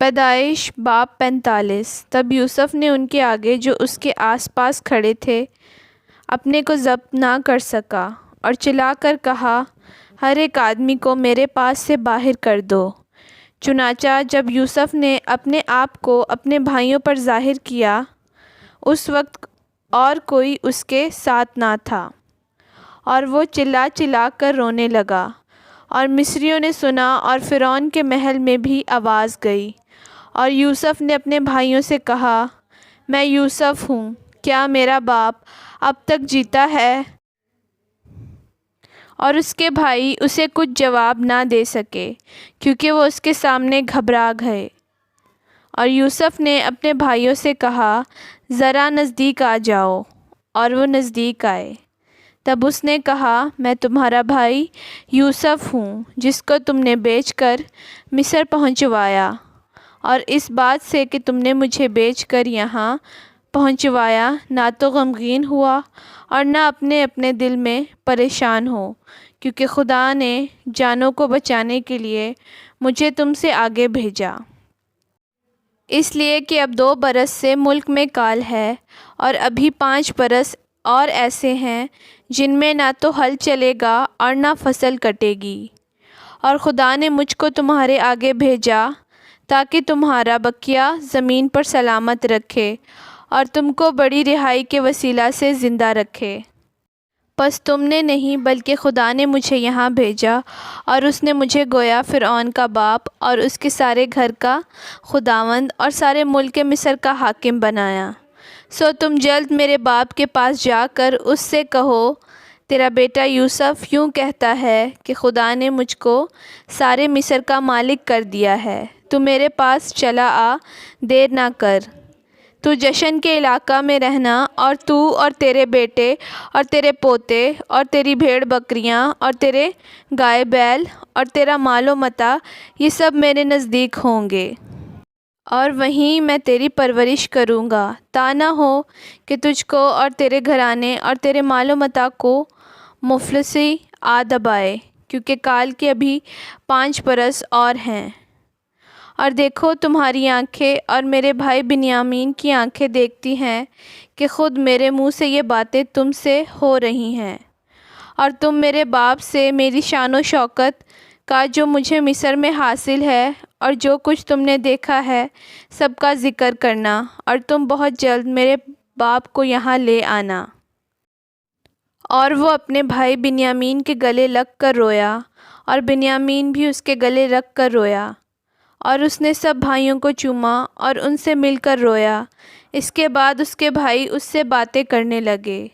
پیدائش باب 45۔ تب یوسف نے ان کے آگے جو اس کے آس پاس کھڑے تھے اپنے کو ضبط نہ کر سکا اور چلا کر کہا، ہر ایک آدمی کو میرے پاس سے باہر کر دو۔ چنانچہ جب یوسف نے اپنے آپ کو اپنے بھائیوں پر ظاہر کیا، اس وقت اور کوئی اس کے ساتھ نہ تھا، اور وہ چلا چلا کر رونے لگا، اور مصریوں نے سنا اور فرعون کے محل میں بھی آواز گئی۔ اور یوسف نے اپنے بھائیوں سے کہا، میں یوسف ہوں، کیا میرا باپ اب تک جیتا ہے؟ اور اس کے بھائی اسے کچھ جواب نہ دے سکے، کیونکہ وہ اس کے سامنے گھبرا گئے۔ اور یوسف نے اپنے بھائیوں سے کہا، ذرا نزدیک آ جاؤ، اور وہ نزدیک آئے۔ تب اس نے کہا، میں تمہارا بھائی یوسف ہوں، جس کو تم نے بیچ کر مصر پہنچوایا، اور اس بات سے کہ تم نے مجھے بیچ کر یہاں پہنچوایا نہ تو غمگین ہوا اور نہ اپنے دل میں پریشان ہو، کیونکہ خدا نے جانوں کو بچانے کے لیے مجھے تم سے آگے بھیجا۔ اس لیے کہ اب 2 برس سے ملک میں کال ہے، اور ابھی 5 برس اور ایسے ہیں جن میں نہ تو ہل چلے گا اور نہ فصل کٹے گی۔ اور خدا نے مجھ کو تمہارے آگے بھیجا تاکہ تمہارا بقیہ زمین پر سلامت رکھے اور تم کو بڑی رہائی کے وسیلہ سے زندہ رکھے۔ پس تم نے نہیں بلکہ خدا نے مجھے یہاں بھیجا، اور اس نے مجھے گویا فرعون کا باپ اور اس کے سارے گھر کا خداوند اور سارے ملک مصر کا حاکم بنایا۔ سو تم جلد میرے باپ کے پاس جا کر اس سے کہو، تیرا بیٹا یوسف یوں کہتا ہے کہ خدا نے مجھ کو سارے مصر کا مالک کر دیا ہے، تو میرے پاس چلا آ، دیر نہ کر۔ تو جشن کے علاقہ میں رہنا، اور تو اور تیرے بیٹے اور تیرے پوتے اور تیری بھیڑ بکریاں اور تیرے گائے بیل اور تیرا مال و متاع، یہ سب میرے نزدیک ہوں گے، اور وہیں میں تیری پرورش کروں گا، تا نہ ہو کہ تجھ کو اور تیرے گھرانے اور تیرے مال و متاع کو مفلسی آ دبائے، کیونکہ کال کے ابھی 5 برس اور ہیں۔ اور دیکھو، تمہاری آنکھیں اور میرے بھائی بنیامین کی آنکھیں دیکھتی ہیں کہ خود میرے منہ سے یہ باتیں تم سے ہو رہی ہیں، اور تم میرے باپ سے میری شان و شوکت کا جو مجھے مصر میں حاصل ہے اور جو کچھ تم نے دیکھا ہے سب کا ذکر کرنا، اور تم بہت جلد میرے باپ کو یہاں لے آنا۔ اور وہ اپنے بھائی بنیامین کے گلے لگ کر رویا، اور بنیامین بھی اس کے گلے لگ کر رویا، اور اس نے سب بھائیوں کو چوما اور ان سے مل کر رویا۔ اس کے بعد اس کے بھائی اس سے باتیں کرنے لگے،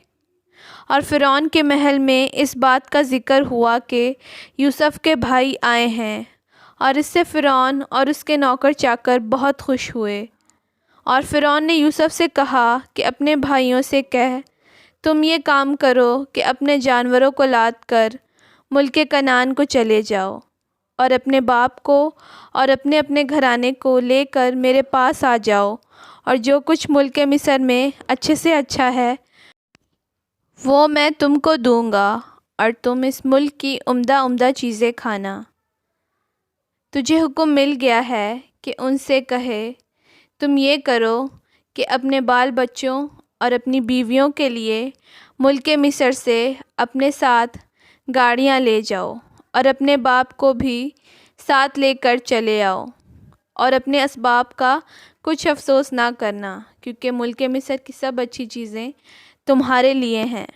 اور فرعون کے محل میں اس بات کا ذکر ہوا کہ یوسف کے بھائی آئے ہیں، اور اس سے فرعون اور اس کے نوکر چاکر بہت خوش ہوئے۔ اور فرعون نے یوسف سے کہا کہ اپنے بھائیوں سے کہہ، تم یہ کام کرو کہ اپنے جانوروں کو لاد کر ملک کنعان کو چلے جاؤ، اور اپنے باپ کو اور اپنے اپنے گھرانے کو لے کر میرے پاس آ جاؤ، اور جو کچھ ملک مصر میں اچھے سے اچھا ہے وہ میں تم کو دوں گا، اور تم اس ملک کی عمدہ عمدہ چیزیں کھانا۔ تجھے حکم مل گیا ہے کہ ان سے کہے، تم یہ کرو کہ اپنے بال بچوں اور اپنی بیویوں کے لیے ملک مصر سے اپنے ساتھ گاڑیاں لے جاؤ، اور اپنے باپ کو بھی ساتھ لے کر چلے آؤ، اور اپنے اسباب کا کچھ افسوس نہ کرنا، کیونکہ ملک مصر کی سب اچھی چیزیں تمہارے لیے ہیں۔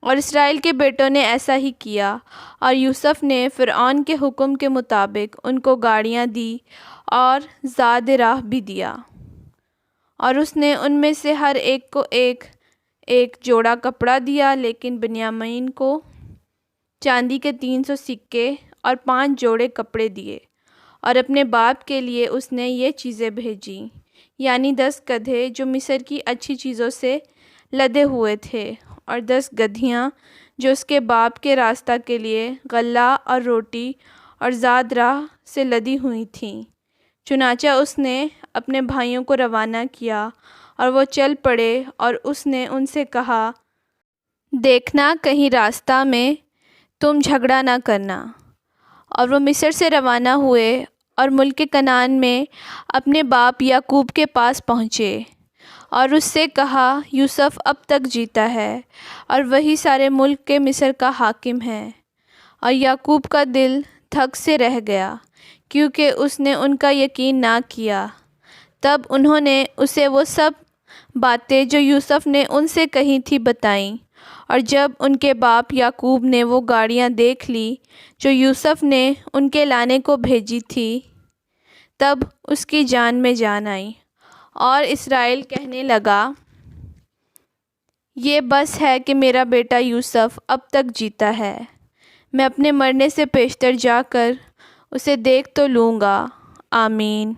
اور اسرائیل کے بیٹوں نے ایسا ہی کیا، اور یوسف نے فرعون کے حکم کے مطابق ان کو گاڑیاں دی اور زاد راہ بھی دیا، اور اس نے ان میں سے ہر ایک کو ایک ایک جوڑا کپڑا دیا، لیکن بنیامین کو چاندی کے 300 سکے اور 5 جوڑے کپڑے دیے۔ اور اپنے باپ کے لیے اس نے یہ چیزیں بھیجیں، یعنی 10 گدھے جو مصر کی اچھی چیزوں سے لدے ہوئے تھے، اور 10 گدھیاں جو اس کے باپ کے راستہ کے لیے غلہ اور روٹی اور زاد راہ سے لدی ہوئی تھیں۔ چنانچہ اس نے اپنے بھائیوں کو روانہ کیا، اور وہ چل پڑے، اور اس نے ان سے کہا، دیکھنا کہیں راستہ میں تم جھگڑا نہ کرنا۔ اور وہ مصر سے روانہ ہوئے، اور ملک کنعان میں اپنے باپ یعقوب کے پاس پہنچے اور اس سے کہا، یوسف اب تک جیتا ہے اور وہی سارے ملک کے مصر کا حاکم ہے۔ اور یعقوب کا دل دھک سے رہ گیا کیونکہ اس نے ان کا یقین نہ کیا۔ تب انہوں نے اسے وہ سب باتیں جو یوسف نے ان سے کہی تھی بتائیں، اور جب ان کے باپ یعقوب نے وہ گاڑیاں دیکھ لی جو یوسف نے ان کے لانے کو بھیجی تھی، تب اس کی جان میں جان آئی، اور اسرائیل کہنے لگا، یہ بس ہے کہ میرا بیٹا یوسف اب تک جیتا ہے، میں اپنے مرنے سے پیشتر جا کر اسے دیکھ تو لوں گا۔ آمین۔